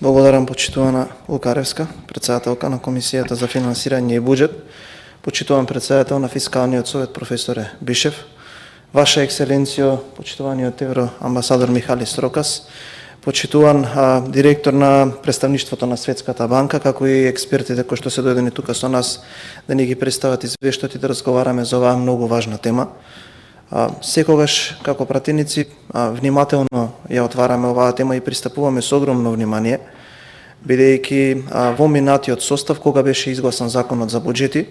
Благодарам почитувана Лукаревска, председателка на Комисијата за финансирање и буџет, почитуван председател на Фискалниот совет професоре Бишев, Ваша екселенцијо, почитуваниот евроамбасадор Михали Строкас, почитуван директор на представништвото на Светската банка, како и експертите кои што се дојдени тука со нас да ни ги представат извештајот и да разговараме за оваа многу важна тема. Секогаш како пратеници внимателно ја отвараме оваа тема и пристапуваме со огромно внимание, бидејќи во минатиот состав, кога беше изгласан законот за буџети,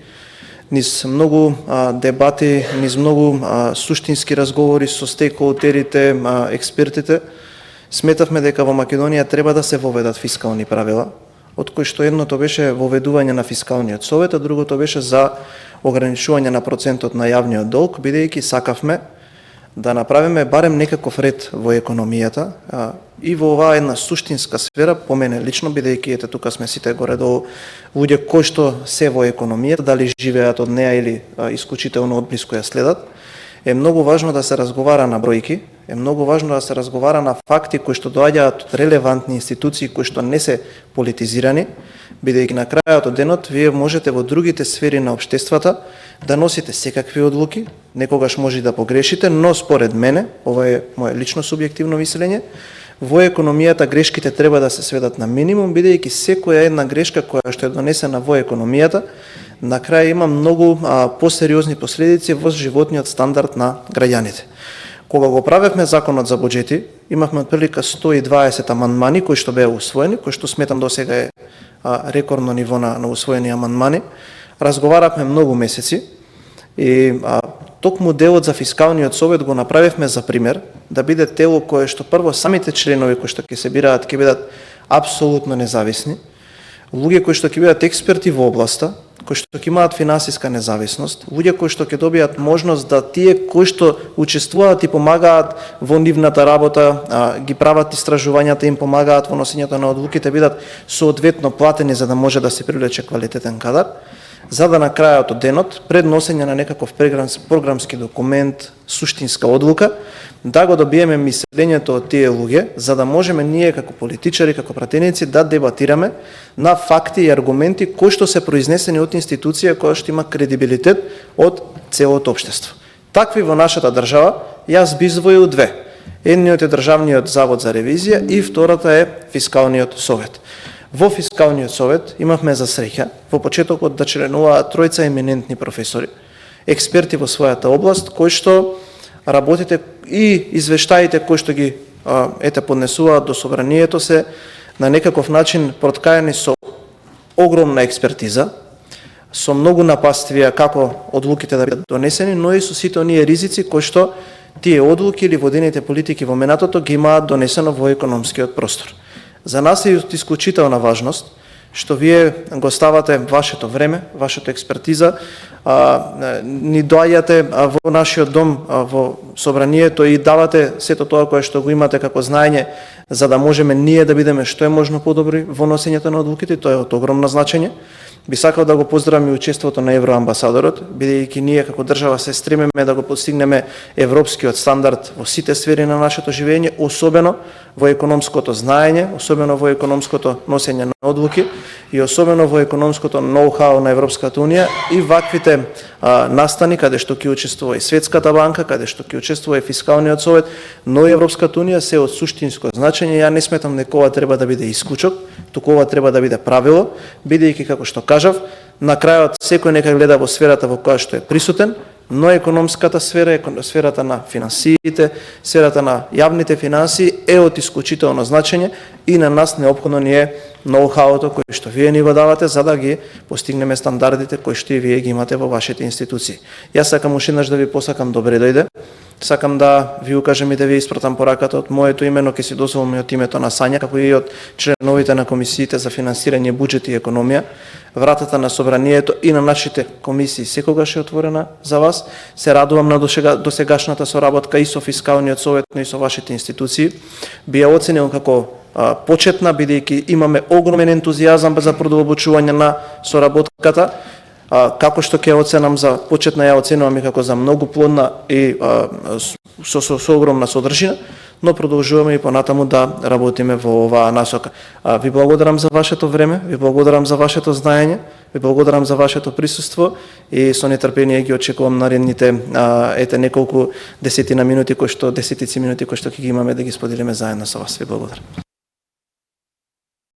низ многу дебати, низ многу суштински разговори со стейкхолдерите, експертите, сметавме дека во Македонија треба да се воведат фискални правила, од кои што едното беше воведување на фискалниот совет, а другото беше за ограничување на процентот на јавниот долг, бидејќи сакавме да направиме барем некаков ред во економијата и во оваа една суштинска сфера, по мене лично, бидејќи ете тука сме сите горе-долу луѓе кои што се во економијата, дали живеат од неа или исклучително од блиску ја следат, е многу важно да се разговара на бројки, е многу важно да се разговара на факти кои што доаѓаат од релевантни институции кои што не се политизирани, бидејќи на крајот од денот вие можете во другите сфери на општествата да носите секакви одлуки, некогаш може и да погрешите, но според мене, ова е мое лично субјективно мислење, во економијата грешките треба да се сведат на минимум, бидејќи секоја една грешка која што е донесена во економијата, на крај има многу посериозни последици во животниот стандард на граѓаните. Кога го правевме законот за буџети, имавме отприлика 120 амандмани кои што беа усвоени, кои што сметам досега е рекордно ниво на усвоени амандмани. Разговаравме многу месеци и токму делот за фискалниот совет го направивме за пример да биде тело кое што прво самите членови кои што ќе се бираат ќе бидат апсолутно независни, луѓе кои што ќе бидат експерти во областа, кои што ќе имаат финансиска независност, луѓе кои што ќе добијат можност да тие кои што учествуваат и помагаат во нивната работа, ги прават истражувањата, им помагаат во носењето на одлуките, бидат соодветно платени за да може да се привлече квалитетен кадар, за да на крајот од денот, пред носење на некаков програмски документ, суштинска одлука, да го добиеме мислењето од тие луѓе, за да можеме ние како политичари, како пратеници да дебатираме на факти и аргументи кои што се произнесени од институција која што има кредибилитет од целото општество. Такви во нашата држава јас би издвоил две. Едниот е Државниот завод за ревизија и втората е Фискалниот совет. Во Фискалниот совет имавме за среќа во почетокот да членуваат тројца еминентни професори, експерти во својата област, кои што работите и извештаите кои што ги поднесуваат до собранието се на некаков начин проткаени со огромна експертиза, со многу напаствија како одлуките да бидат донесени, но и со сите оние ризици кои што тие одлуки или водените политики во минатото ги имаат донесено во економскиот простор. За нас е од исклучителна важност што вие го ставате вашето време, вашата експертиза, ни доаѓате во нашиот дом, во собранието и давате сето тоа кое што го имате како знаење, за да можеме ние да бидеме што е можно подобри во носењето на одлуките, тоа е од огромно значење. Би сакал да го поздравам и учеството на евроамбасадорот, бидејќи ние како држава се стремиме да го постигнеме европскиот стандард во сите сфери на нашето живење, особено во економското знаење, особено во економското носење на одлуки и особено во економското ноу-хау на Европската унија и ваквите настани каде што ќе учествува и Светската банка, каде што ќе учествува и Фискалниот совет, но и Европската унија се од суштинско значење. Ја не сметам дека ова треба да биде исклучок, туку ова треба да биде правило, бидејќи како што кажав, на крајот секој нека гледа во сферата во која што е присутен, но економската сфера, сферата на финансиите, сферата на јавните финансии е од исклучително значење и на нас неопходно ни е ноу-хауто кој што вие ни го давате за да ги постигнеме стандардите кои што и вие ги имате во вашите институции. Јас сакам уште еднаш да ви посакам добре дојде. Сакам да ви укажам и да ви испратам пораката од моето име, но ќе си дозволам и од името на Сања, како и од членовите на комисиите за финансирање, буџет и економија. Вратата на собранието и на нашите комисии секогаш е отворена за вас. Се радувам на досегашната соработка и со Фискалниот совет, но и со вашите институции. Би ја оценил како почетна, бидејќи имаме огромен ентузијазам за продолбочување на соработката. Како што ќе оценам за почетна, ја оценувам и како за многу плодна и со огромна содржина, но продолжуваме и понатаму да работиме во оваа насока. Ви благодарам за вашето време, ви благодарам за вашето знаење, ви благодарам за вашето присуство и со нетрпение ги очекувам наредните неколку десетици минути кои што ќе ги имаме да ги споделиме заедно со вас. Ви благодарам.